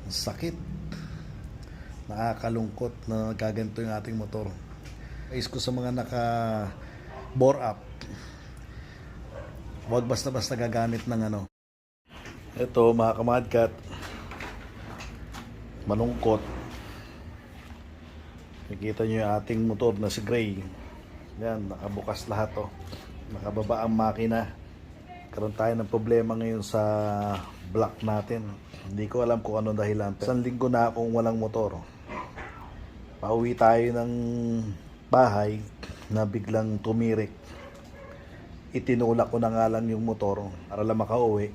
Sakit. Nakakalungkot na gaganto yung ating motor. Is ko sa mga naka bore up, huwag basta-basta gagamit ng ano. Ito mga kamadkat, malungkot. Nakikita nyo yung ating motor na si Gray. Yan, nakabukas lahat to. Nakababa ang makina. Karoon tayo ng problema ngayon sa block natin. Hindi ko alam kung ano dahilan. Isang linggo na akong walang motor. Pauwi tayo ng bahay na biglang tumirik. Itinulak ko na nga lang yung motor para lang makauwi.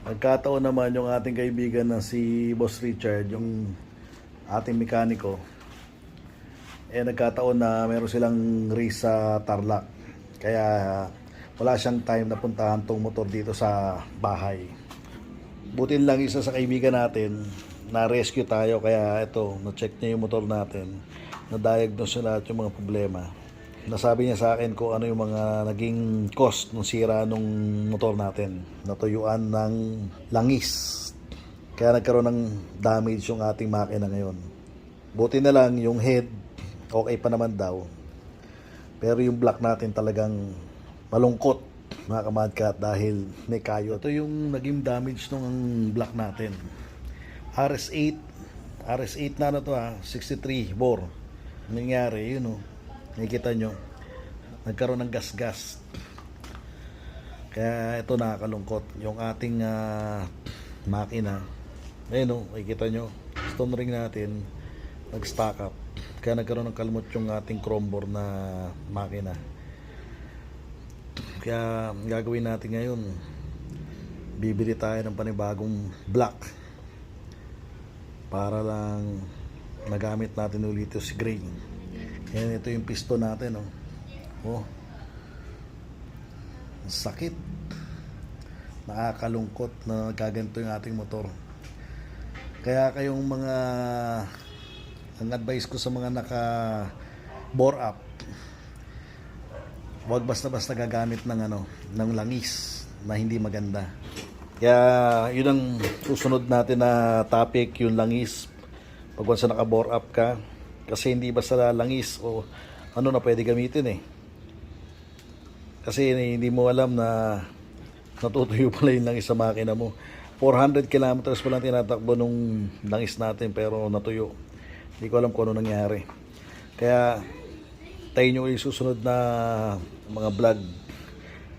Nagkataon naman yung ating kaibigan na si Boss Richard, yung ating mekaniko. Nagkataon na meron silang race sa Tarlac. Kaya wala siyang time na puntahan tong motor dito sa bahay. Butin lang isa sa kaibigan natin, na-rescue tayo, kaya ito, na-check niya yung motor natin, na-diagnose na lahat yung mga problema. Nasabi niya sa akin kung ano yung mga naging cost ng sira nung motor natin. Natuyuan ng langis. Kaya nagkaroon ng damage yung ating makina ngayon. Buti na lang yung head, okay pa naman daw. Pero yung block natin talagang malungkot, mga kamadkat, dahil may kayo. Ito yung naging damage ng block natin. RS8 na to 63 bore. Nangyari yun nakikita nyo, nagkaroon ng gas-gas. Kaya ito nakakalungkot yung ating makina. Ayun nakikita nyo, stone ring natin nag-stack up. Kaya nagkaroon ng kalmot yung ating chrome bore na makina. Kaya gagawin natin ngayon, bibili tayo ng panibagong block para lang nagamit natin ulit si Gray. Yan, ito yung piston natin sakit. Nakakalungkot na gaganto yung ating motor. Kaya kayong mga, ang advice ko sa mga naka bore up, huwag basta-basta gagamit ng ng langis na hindi maganda. Kaya yun ang susunod natin na topic, yung langis. Pag once na naka-bore up ka, kasi hindi basta langis o ano na pwede gamitin Kasi hindi mo alam na natutuyo pala yung langis sa makina mo. 400 kilometers pa lang tinatakbo nung langis natin pero natuyo. Hindi ko alam kung ano nangyari. Kaya tayo nyo yung susunod na mga vlog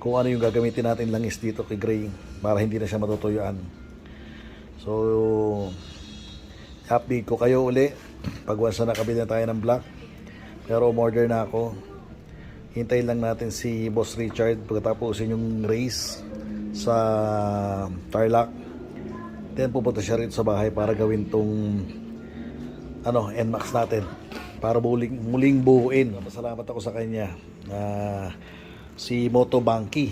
kung ano yung gagamitin natin langis dito kay Gray para hindi na siya matutuyuan. So update ko kayo uli pag once na nakabili na tayo ng block. Pero umorder na ako. Hintayin lang natin si Boss Richard pagkatapos yung race sa Tarlac. Then pupunta siya rin sa bahay para gawin tong NMAX natin, para muling buuin. Masalamat ako sa kanya, si Moto Banky.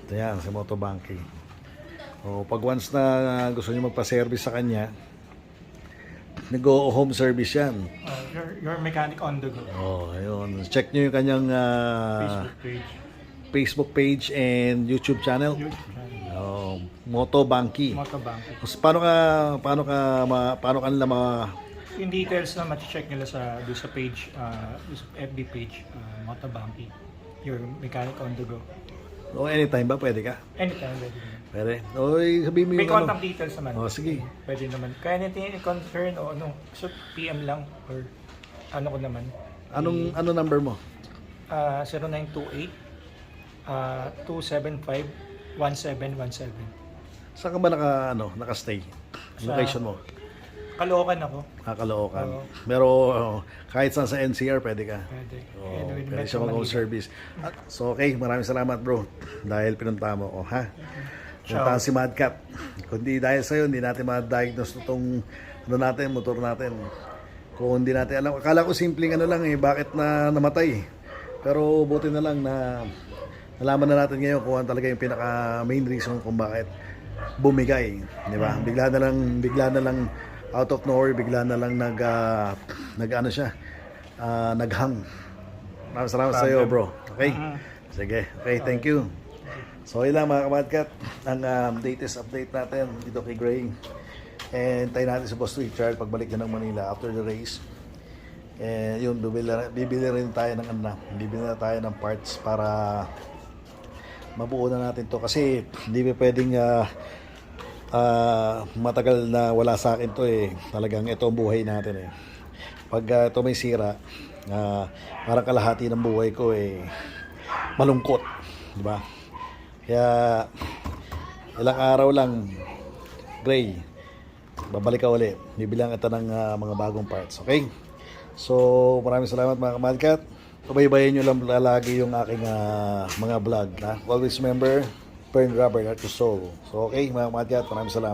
Ito yan, si Moto Banky. Pag once na gusto niyo magpa-service sa kanya, nag-go home service yan. Your mechanic on the go. Ayun. Check niyo yung kanyang Facebook page and YouTube channel. Moto Banky. Moto Banky. Paano ka nila Yung details na ma-check nila sa page, sa FB page, Moto Banky. Your mechanic on the go. Anytime ba pwede ka? Anytime, pwede. Pwede. Sabihin mo May yung contact details naman. Sige. Pwede naman. Kaya anything concern o so PM lang or ko naman. Ano number mo? 0928 275 1717. Saan ka ba naka-stay? Location mo? Caloocan ako. Caloocan. Pero kahit saan sa NCR pwede ka. Pwede. Pwede siya mag-home service. So okay, maraming salamat bro dahil pinunta mo ako Puntahan si Madcat. Kundi dahil sa'yo, hindi natin ma-diagnose itong motor natin. Kung hindi natin alam, akala ko simpleng lang bakit na namatay. Pero buti na lang na nalaman na natin ngayon kung ano talaga yung pinaka main reason kung bakit bumigay, di ba? Bigla na lang out of nowhere, bigla na lang naghang. Maraming salamat sa iyo, bro. Okay? Sige. Okay, thank you. So, yun lang mga kamadkat, ang latest update natin dito kay Gray. And tayo natin si Boss Richard pagbalik niya ng Manila after the race. And yun, bibili rin tayo ng bibili na tayo ng parts para mabuo na natin to, kasi hindi pa pwedeng matagal na wala sa akin to eh. Talagang ito ang buhay natin eh. Pag ito may sira, parang kalahati ng buhay ko eh malungkot, di ba? Kaya ilang araw lang, Gray, babalik ka ulit. Bibilang ito ng mga bagong parts, okay? So, maraming salamat mga kamadkat. Pabaybayin nyo lang lagi yung aking mga vlog. Always remember, burn rubber, not your soul. So, okay mga kamadkat, maraming salamat.